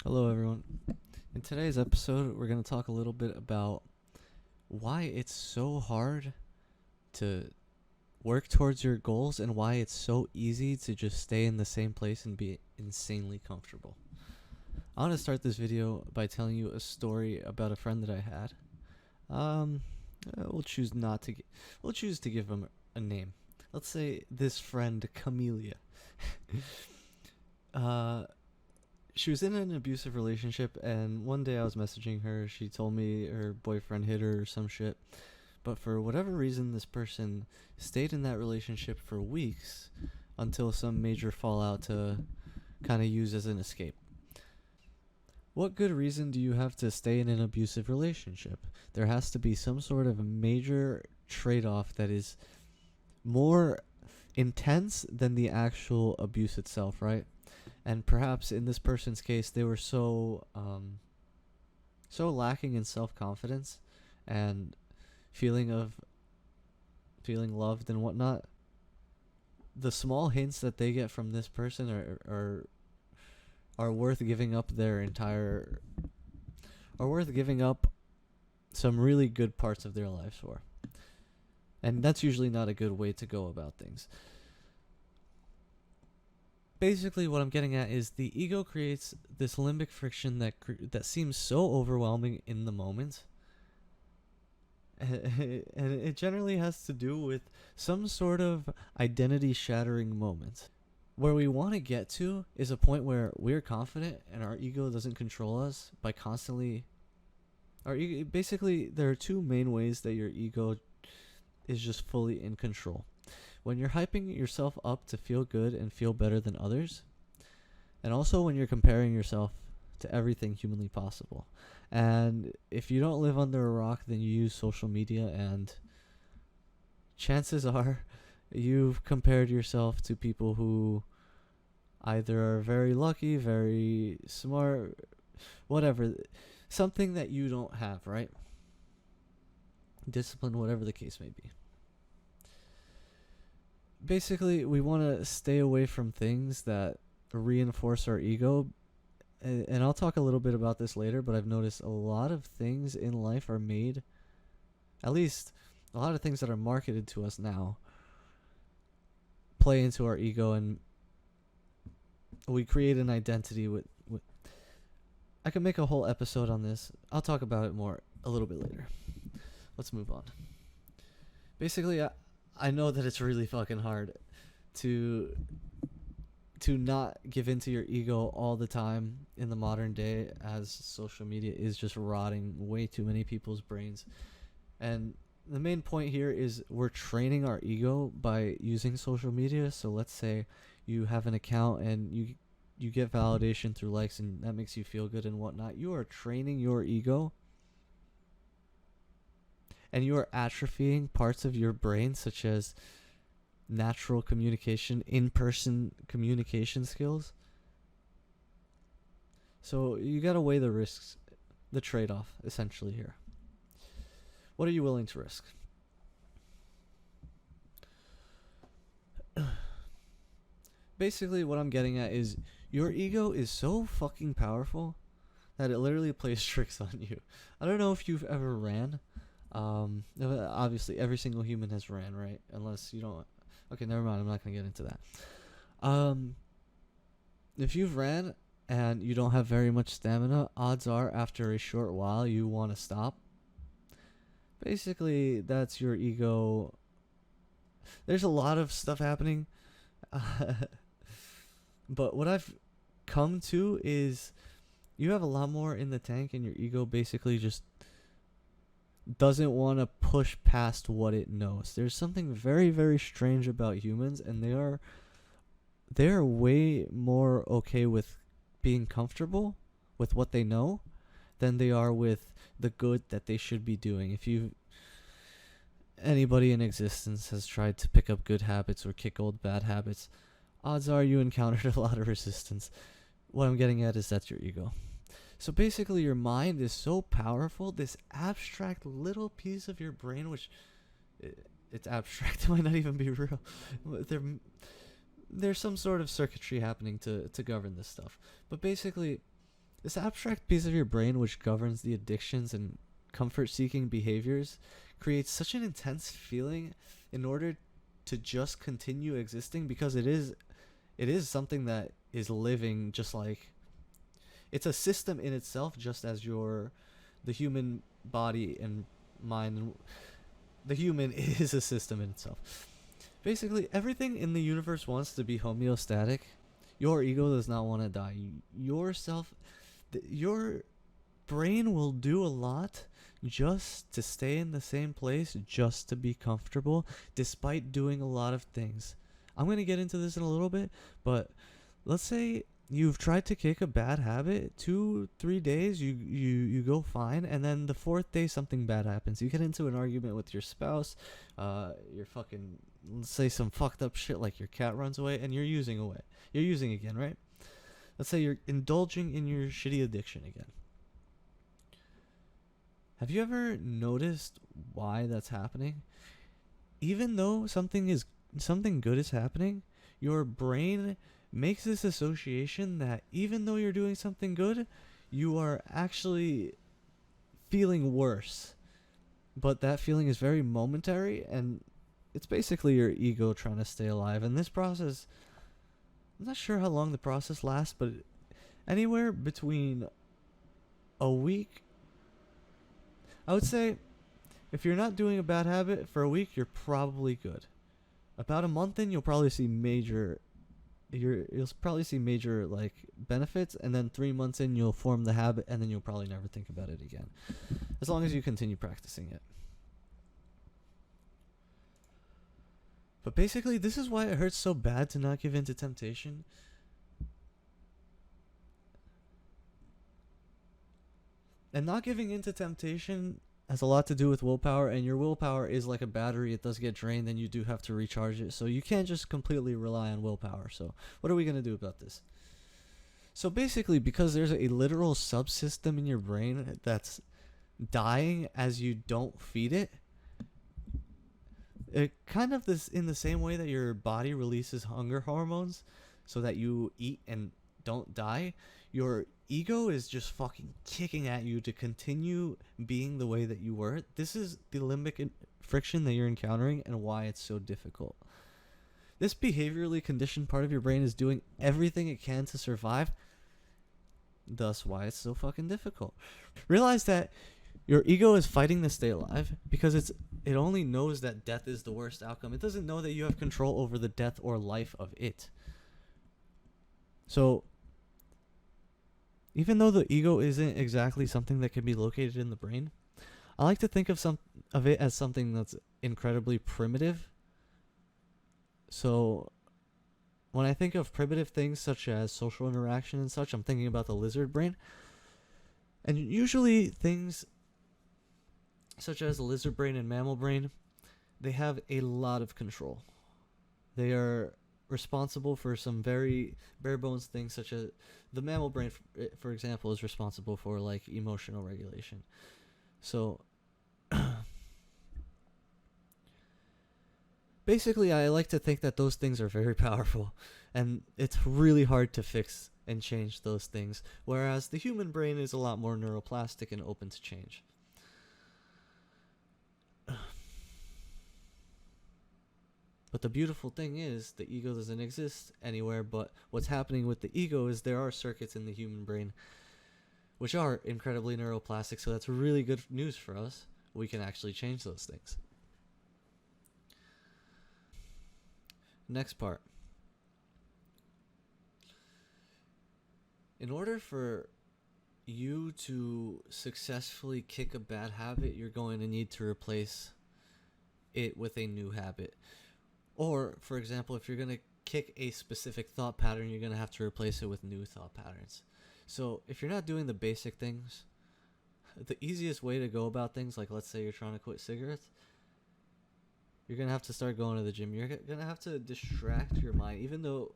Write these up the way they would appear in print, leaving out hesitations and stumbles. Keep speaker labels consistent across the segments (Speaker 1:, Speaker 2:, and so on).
Speaker 1: Hello, everyone. In today's episode, we're going to talk a little bit about why it's so hard to work towards your goals and why it's so easy to just stay in the same place and be insanely comfortable. I want to start this video by telling you a story about a friend that I had. Um, we'll choose not to. We'll choose to give him a name. Let's say this friend Camelia. uh, she was in an abusive relationship, and one day I was messaging her. She told me her boyfriend hit her or some shit. But for whatever reason, this person stayed in that relationship for weeks until some major fallout to kind of use as an escape. What good reason do you have to stay in an abusive relationship? There has to be some sort of major trade-off that is more intense than the actual abuse itself, right? And perhaps in this person's case, they were so lacking in self-confidence and feeling loved and whatnot. The small hints that they get from this person are worth giving up some really good parts of their lives for. And that's usually not a good way to go about things. Basically, what I'm getting at is the ego creates this limbic friction that seems so overwhelming in the moment. And it generally has to do with some sort of identity-shattering moment. Where we want to get to is a point where we're confident and our ego doesn't control us by constantly... Basically, there are two main ways that your ego is just fully in control. When you're hyping yourself up to feel good and feel better than others, and also when you're comparing yourself to everything humanly possible. And if you don't live under a rock, then you use social media, and chances are you've compared yourself to people who either are very lucky, very smart, whatever, something that you don't have, right? Discipline, whatever the case may be. Basically, we want to stay away from things that reinforce our ego. And I'll talk a little bit about this later, but I've noticed a lot of things in life are made, at least a lot of things that are marketed to us now, play into our ego, and we create an identity with I could make a whole episode on this. I'll talk about it more a little bit later. Let's move on. Basically, I know that it's really fucking hard to not give into your ego all the time in the modern day, as social media is just rotting way too many people's brains. And the main point here is we're training our ego by using social media. So let's say you have an account and you get validation through likes, and that makes you feel good and whatnot. You are training your ego, and you are atrophying parts of your brain, such as natural communication, in-person communication skills. So you gotta weigh the risks, the trade-off, essentially here. What are you willing to risk? Basically, what I'm getting at is your ego is so fucking powerful that it literally plays tricks on you. I don't know if you've ever ran. Obviously, every single human has ran, right? Unless you don't... Okay, never mind. I'm not going to get into that. If you've ran and you don't have very much stamina, odds are after a short while you want to stop. Basically, that's your ego. There's a lot of stuff happening. But what I've come to is you have a lot more in the tank, and your ego basically just doesn't want to push past what it knows. There's something very, very strange about humans, and they are way more okay with being comfortable with what they know than they are with the good that they should be doing. If anybody in existence has tried to pick up good habits or kick old bad habits, odds are you encountered a lot of resistance. What I'm getting at is that's your ego. So basically, your mind is so powerful, this abstract little piece of your brain, which it's abstract, it might not even be real. There's some sort of circuitry happening to govern this stuff. But basically, This abstract piece of your brain, which governs the addictions and comfort seeking behaviors, creates such an intense feeling in order to just continue existing, because it is something that is living, just like it's a system in itself, just as the human body and mind, and the human is a system in itself. Basically, everything in the universe wants to be homeostatic. Your ego does not want to die. Yourself, your brain will do a lot just to stay in the same place, just to be comfortable, despite doing a lot of things. I'm going to get into this in a little bit, but let's say you've tried to kick a bad habit 2-3 days, you go fine, and then the fourth day something bad happens. You get into an argument with your spouse, you're fucking, let's say some fucked up shit like your cat runs away, and you're using again, right? Let's say you're indulging in your shitty addiction again. Have you ever noticed why that's happening? Even though something good is happening, your brain makes this association that even though you're doing something good, you are actually feeling worse. But that feeling is very momentary, and it's basically your ego trying to stay alive. And this process, I'm not sure how long the process lasts, but anywhere between a week, I would say, if you're not doing a bad habit for a week, you're probably good. About a month in, you'll probably see major like benefits, and then 3 months in, you'll form the habit, and then you'll probably never think about it again, as long as you continue practicing it. But basically, this is why it hurts so bad to not give in to temptation. And not giving in to temptation has a lot to do with willpower, and your willpower is like a battery. It does get drained, and you do have to recharge it. So you can't just completely rely on willpower. So what are we going to do about this? So basically, because there's a literal subsystem in your brain that's dying as you don't feed it, it kind of this in the same way that your body releases hunger hormones so that you eat and don't die, your ego is just fucking kicking at you to continue being the way that you were. This is the limbic friction that you're encountering and why it's so difficult. This behaviorally conditioned part of your brain is doing everything it can to survive, thus why it's so fucking difficult. Realize that your ego is fighting to stay alive because it only knows that death is the worst outcome. It doesn't know that you have control over the death or life of it. So even though the ego isn't exactly something that can be located in the brain, I like to think of it as something that's incredibly primitive. So when I think of primitive things such as social interaction and such, I'm thinking about the lizard brain. And usually things such as the lizard brain and mammal brain, they have a lot of control. They are responsible for some very bare bones things, such as the mammal brain, for example, is responsible for like emotional regulation. So basically, I like to think that those things are very powerful, and it's really hard to fix and change those things, whereas the human brain is a lot more neuroplastic and open to change. But the beautiful thing is, the ego doesn't exist anywhere, but what's happening with the ego is there are circuits in the human brain which are incredibly neuroplastic, so that's really good news for us. We can actually change those things. Next part. In order for you to successfully kick a bad habit, you're going to need to replace it with a new habit. Or, for example, if you're going to kick a specific thought pattern, you're going to have to replace it with new thought patterns. So if you're not doing the basic things, the easiest way to go about things, like let's say you're trying to quit cigarettes, you're going to have to start going to the gym. You're going to have to distract your mind, even though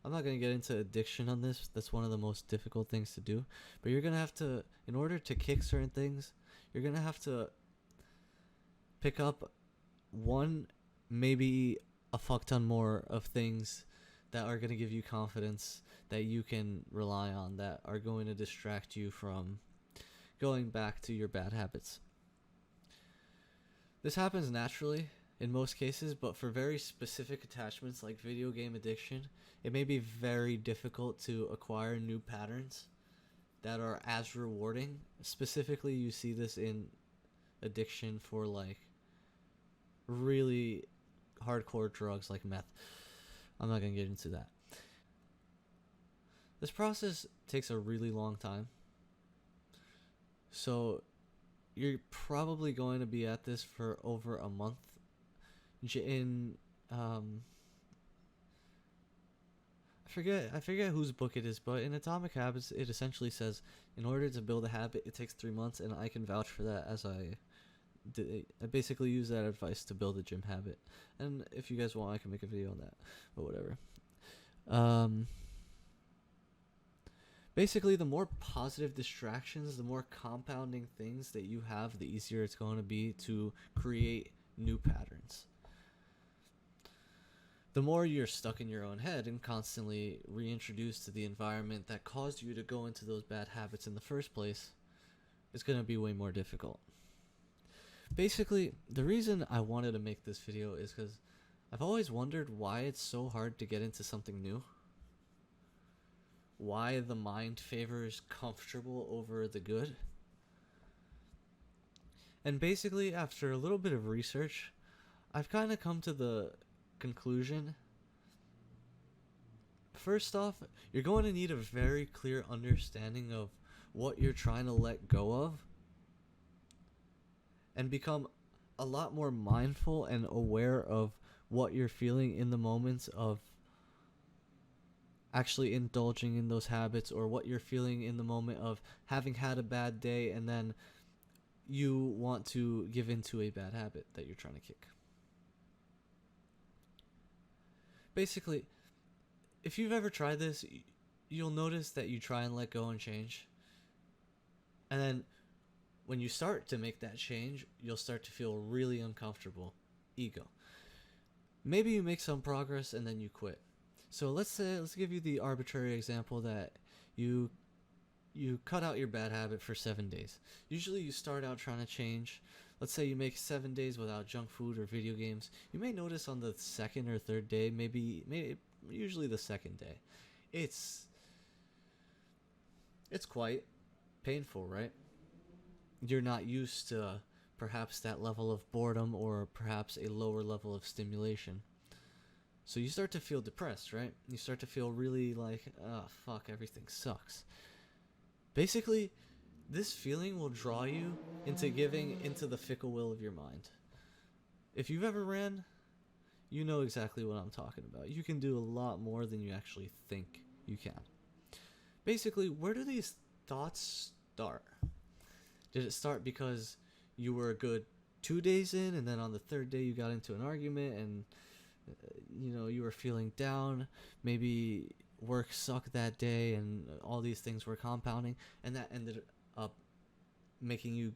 Speaker 1: I'm not going to get into addiction on this. That's one of the most difficult things to do. But you're going to have to, in order to kick certain things, you're going to have to pick up one, maybe a fuck ton more of things that are going to give you confidence, that you can rely on, that are going to distract you from going back to your bad habits. This happens naturally in most cases, but for very specific attachments like video game addiction, it may be very difficult to acquire new patterns that are as rewarding. Specifically, you see this in addiction for like really hardcore drugs like meth. I'm not going to get into that. This process takes a really long time. So you're probably going to be at this for over a month. I forget whose book it is, but in Atomic Habits, it essentially says, in order to build a habit, it takes 3 months, and I can vouch for that, as I basically use that advice to build a gym habit. And if you guys want, I can make a video on that, but whatever. Basically, the more positive distractions, the more compounding things that you have, the easier it's going to be to create new patterns. The more you're stuck in your own head and constantly reintroduced to the environment that caused you to go into those bad habits in the first place, it's going to be way more difficult. Basically, the reason I wanted to make this video is because I've always wondered why it's so hard to get into something new. Why the mind favors comfortable over the good. And basically, after a little bit of research, I've kind of come to the conclusion. First off, you're going to need a very clear understanding of what you're trying to let go of, and become a lot more mindful and aware of what you're feeling in the moments of actually indulging in those habits, or what you're feeling in the moment of having had a bad day and then you want to give into a bad habit that you're trying to kick. Basically, if you've ever tried this, you'll notice that you try and let go and change. And then when you start to make that change, you'll start to feel really uncomfortable. Ego. Maybe you make some progress and then you quit. So let's give you the arbitrary example that you cut out your bad habit for 7 days. Usually you start out trying to change. Let's say you make 7 days without junk food or video games. You may notice on the second or third day, maybe usually the second day, it's quite painful, right? You're not used to perhaps that level of boredom, or perhaps a lower level of stimulation. So you start to feel depressed, right? You start to feel really like, oh, fuck, everything sucks. Basically, this feeling will draw you into giving into the fickle will of your mind. If you've ever ran, you know exactly what I'm talking about. You can do a lot more than you actually think you can. Basically, where do these thoughts start? Did it start because you were a good 2 days in, and then on the third day you got into an argument, and you were feeling down? Maybe work sucked that day, and all these things were compounding, and that ended up making you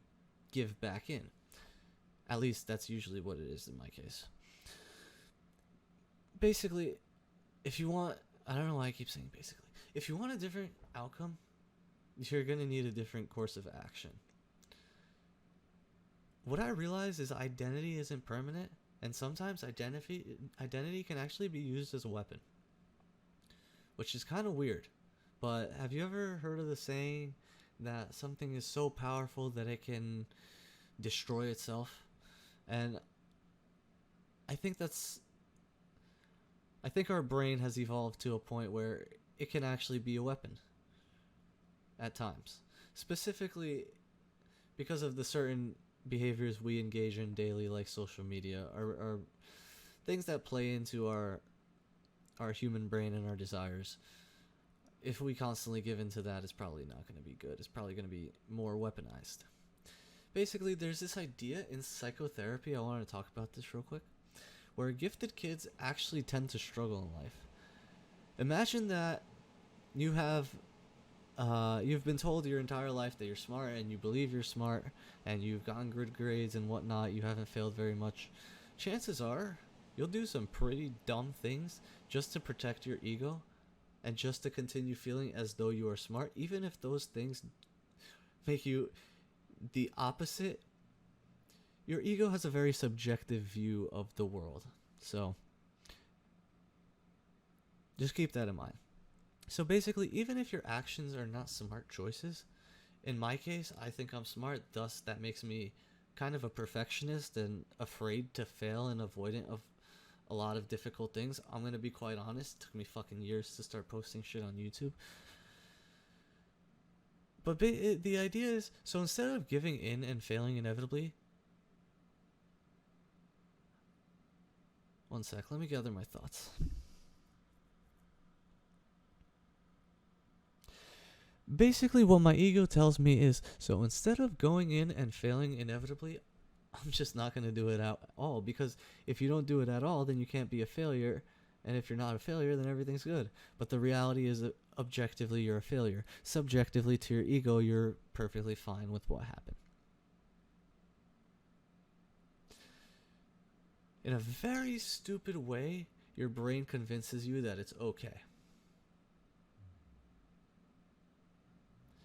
Speaker 1: give back in. At least that's usually what it is in my case. Basically, if you want, I don't know why I keep saying basically, if you want a different outcome, you're going to need a different course of action. What I realize is identity isn't permanent, and sometimes identity can actually be used as a weapon, which is kind of weird. But have you ever heard of the saying that something is so powerful that it can destroy itself? And I think our brain has evolved to a point where it can actually be a weapon at times, specifically because of the certain behaviors we engage in daily, like social media, are things that play into our human brain and our desires. If we constantly give into that, it's probably not going to be good. It's probably going to be more weaponized. Basically, there's this idea in psychotherapy, I want to talk about this real quick, where gifted kids actually tend to struggle in life. Imagine that you've been told your entire life that you're smart, and you believe you're smart, and you've gotten good grades and whatnot, you haven't failed very much. Chances are you'll do some pretty dumb things just to protect your ego and just to continue feeling as though you are smart, even if those things make you the opposite. Your ego has a very subjective view of the world. So just keep that in mind. So basically, even if your actions are not smart choices, in my case, I think I'm smart, thus that makes me kind of a perfectionist and afraid to fail and avoidant of a lot of difficult things. I'm going to be quite honest, it took me fucking years to start posting shit on YouTube. But the idea is, so instead of giving in and failing inevitably, one sec, let me gather my thoughts. Basically, what my ego tells me is, so instead of going in and failing inevitably, I'm just not going to do it at all. Because if you don't do it at all, then you can't be a failure. And if you're not a failure, then everything's good. But the reality is that objectively, you're a failure. Subjectively, to your ego, you're perfectly fine with what happened. In a very stupid way, your brain convinces you that it's okay.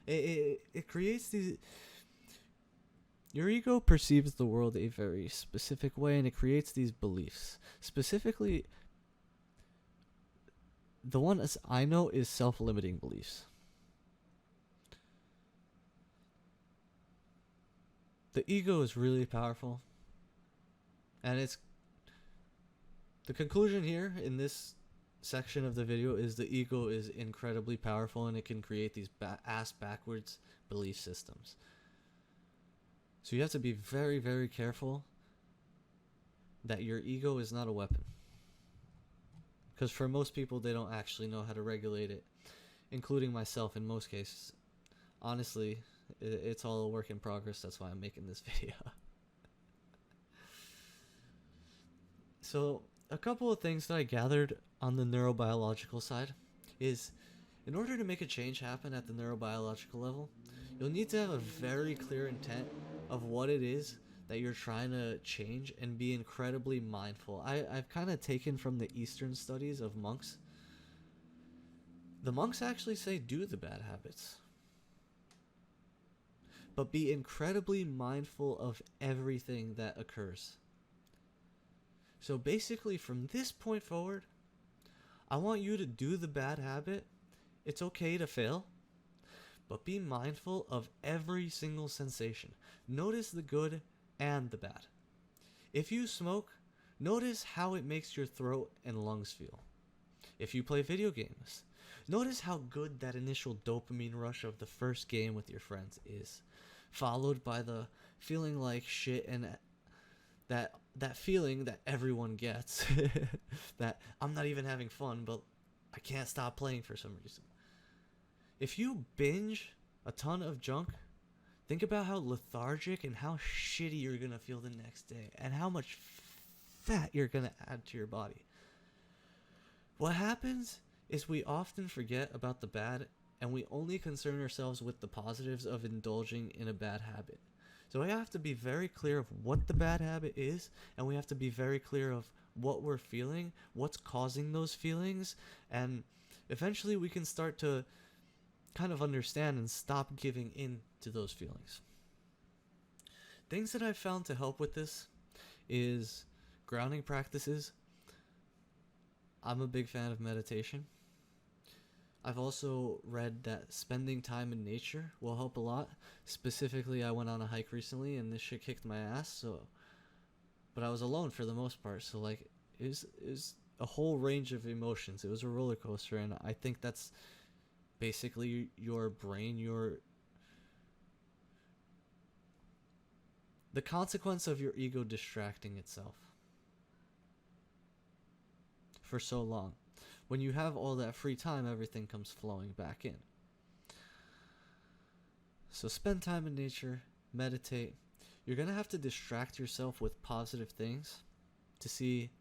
Speaker 1: It creates these... Your ego perceives the world a very specific way, and it creates these beliefs. Specifically, the one as I know is self-limiting beliefs. The ego is really powerful, and it's... The conclusion here in this section of the video is the ego is incredibly powerful, and it can create these ass backwards belief systems. So you have to be very, very careful that your ego is not a weapon. Because for most people, they don't actually know how to regulate it, including myself in most cases. Honestly, it's all a work in progress. That's why I'm making this video. So a couple of things that I gathered on the neurobiological side is, in order to make a change happen at the neurobiological level, you'll need to have a very clear intent of what it is that you're trying to change and be incredibly mindful. I've kind of taken from the Eastern studies of monks. The monks actually say do the bad habits, but be incredibly mindful of everything that occurs. So basically, from this point forward, I want you to do the bad habit. It's okay to fail, but be mindful of every single sensation. Notice the good and the bad. If you smoke, notice how it makes your throat and lungs feel. If you play video games, notice how good that initial dopamine rush of the first game with your friends is, followed by the feeling like shit and that feeling that everyone gets, that I'm not even having fun, but I can't stop playing for some reason. If you binge a ton of junk, think about how lethargic and how shitty you're going to feel the next day, and how much fat you're going to add to your body. What happens is we often forget about the bad, and we only concern ourselves with the positives of indulging in a bad habit. So we have to be very clear of what the bad habit is, and we have to be very clear of what we're feeling, what's causing those feelings, and eventually we can start to kind of understand and stop giving in to those feelings. Things that I've found to help with this is grounding practices. I'm a big fan of meditation. I've also read that spending time in nature will help a lot. Specifically, I went on a hike recently and this shit kicked my ass, but I was alone for the most part, so like it was a whole range of emotions. It was a roller coaster, and I think that's basically your brain, the consequence of your ego distracting itself for so long. When you have all that free time, everything comes flowing back in. So spend time in nature, meditate. You're going to have to distract yourself with positive things to see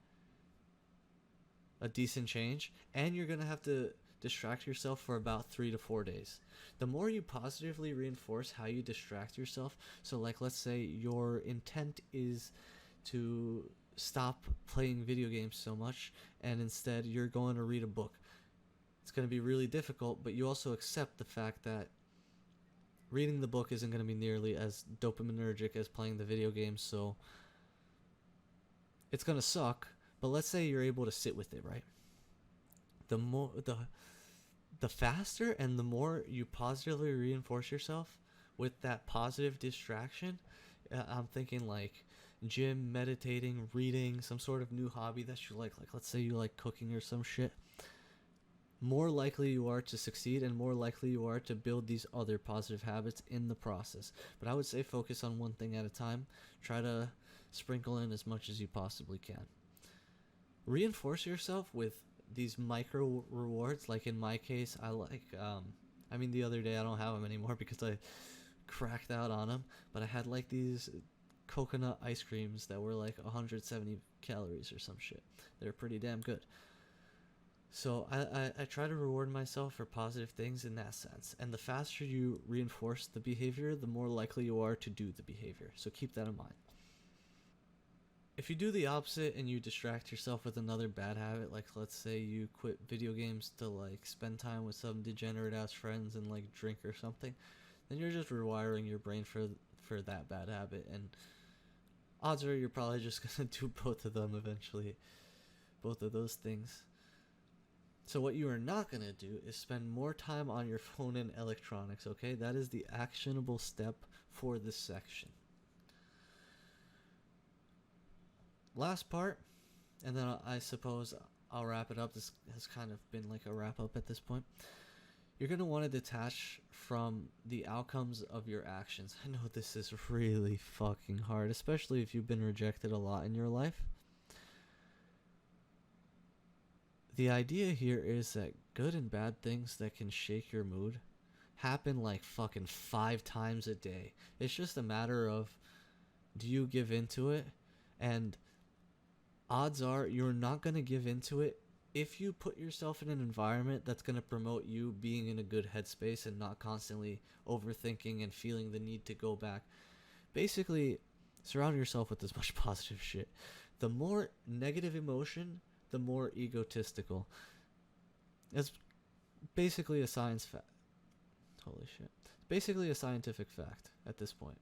Speaker 1: a decent change, and you're going to have to distract yourself for about 3 to 4 days. The more you positively reinforce how you distract yourself, so like let's say your intent is to stop playing video games so much, and instead you're going to read a book. It's going to be really difficult, but you also accept the fact that reading the book isn't going to be nearly as dopaminergic as playing the video game, so it's going to suck. But let's say you're able to sit with it, right? The faster and the more you positively reinforce yourself with that positive distraction, I'm thinking like gym, meditating, reading, some sort of new hobby that you like let's say you like cooking or some shit, more likely you are to succeed and more likely you are to build these other positive habits in the process. But I would say focus on one thing at a time. Try to sprinkle in as much as you possibly can. Reinforce yourself with these micro rewards. Like in my case, I like the other day I don't have them anymore because I cracked out on them, but I had like these coconut ice creams that were like 170 calories or some shit. They're pretty damn good. So I try to reward myself for positive things in that sense. And the faster you reinforce the behavior, the more likely you are to do the behavior. So keep that in mind. If you do the opposite and you distract yourself with another bad habit, like let's say you quit video games to like spend time with some degenerate ass friends and like drink or something, then you're just rewiring your brain for that bad habit, and odds are you're probably just gonna do both of them eventually, both of those things. So what you are not going to do is spend more time on your phone and electronics, okay? That is the actionable step for this section. Last part, and then I suppose I'll wrap it up. This has kind of been like a wrap up at this point. You're going to want to detach from the outcomes of your actions. I know this is really fucking hard, especially if you've been rejected a lot in your life. The idea here is that good and bad things that can shake your mood happen like fucking 5 times a day. It's just a matter of, do you give into it? And odds are you're not going to give into it if you put yourself in an environment that's going to promote you being in a good headspace and not constantly overthinking and feeling the need to go back. Basically, surround yourself with as much positive shit. The more negative emotion, the more egotistical. It's basically a science fact. Holy shit. It's basically a scientific fact at this point.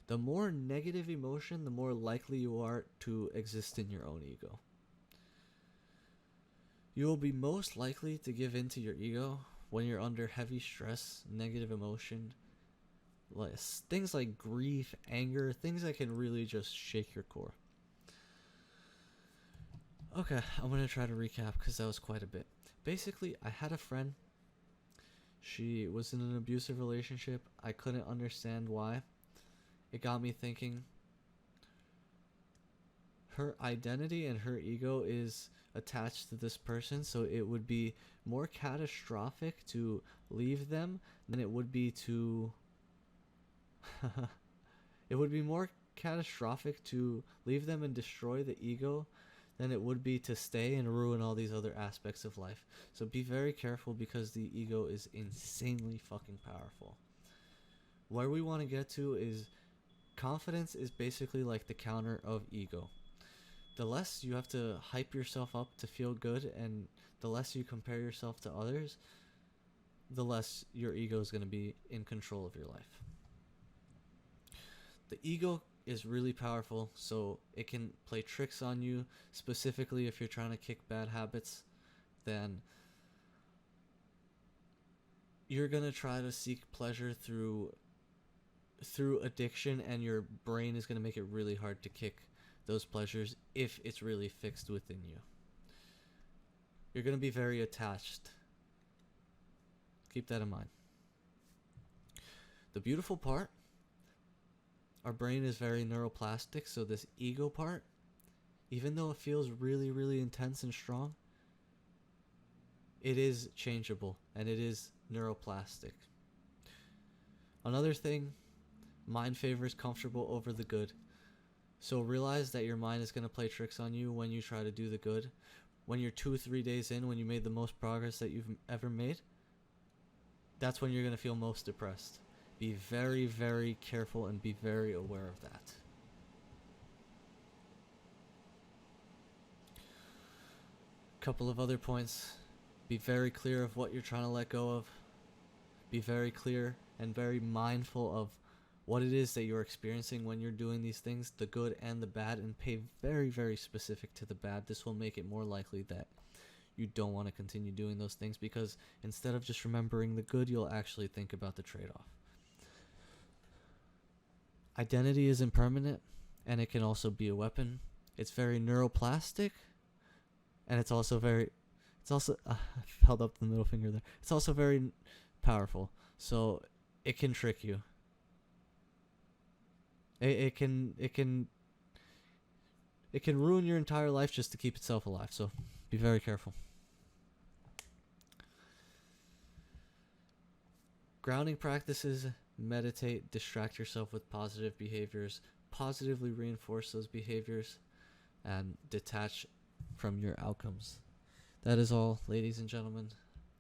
Speaker 1: The more negative emotion, the more likely you are to exist in your own ego. You will be most likely to give in to your ego when you're under heavy stress, negative emotion, things like grief, anger, things that can really just shake your core. Okay, I'm going to try to recap because that was quite a bit. Basically, I had a friend. She was in an abusive relationship. I couldn't understand why. It got me thinking. Her identity and her ego is attached to this person, so it would be more catastrophic to leave them than it would be to... It would be more catastrophic to leave them and destroy the ego than it would be to stay and ruin all these other aspects of life. So be very careful because the ego is insanely fucking powerful. Where we want to get to is confidence is basically like the counter of ego. The less you have to hype yourself up to feel good and the less you compare yourself to others, the less your ego is going to be in control of your life. The ego is really powerful, so it can play tricks on you. Specifically, if you're trying to kick bad habits, then you're gonna try to seek pleasure through addiction, and your brain is gonna make it really hard to kick those pleasures if it's really fixed within you. You're gonna be very attached. Keep that in mind. The beautiful part, our brain is very neuroplastic, so this ego part, even though it feels really, really intense and strong, it is changeable and it is neuroplastic. Another thing, mind favors comfortable over the good. So realize that your mind is going to play tricks on you when you try to do the good. When you're 2-3 days in, when you made the most progress that you've ever made, that's when you're going to feel most depressed. Be very, very careful and be very aware of that. Couple of other points. Be very clear of what you're trying to let go of. Be very clear and very mindful of what it is that you're experiencing when you're doing these things, the good and the bad, and pay very, very specific to the bad. This will make it more likely that you don't want to continue doing those things, because instead of just remembering the good, you'll actually think about the trade-off. Identity is impermanent, and it can also be a weapon. It's very neuroplastic, and it's also I've held up the middle finger there. It's also very powerful, so it can trick you. It can ruin your entire life just to keep itself alive. So be very careful. Grounding practices: meditate, distract yourself with positive behaviors, positively reinforce those behaviors, and detach from your outcomes. That is all, ladies and gentlemen.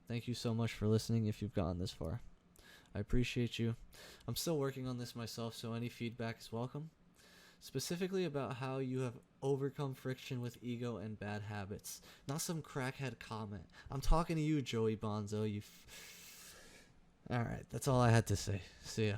Speaker 1: Thank you so much for listening if you've gotten this far. I appreciate you. I'm still working on this myself, so any feedback is welcome. Specifically about how you have overcome friction with ego and bad habits. Not some crackhead comment. I'm talking to you, Joey Bonzo. Alright, that's all I had to say. See ya.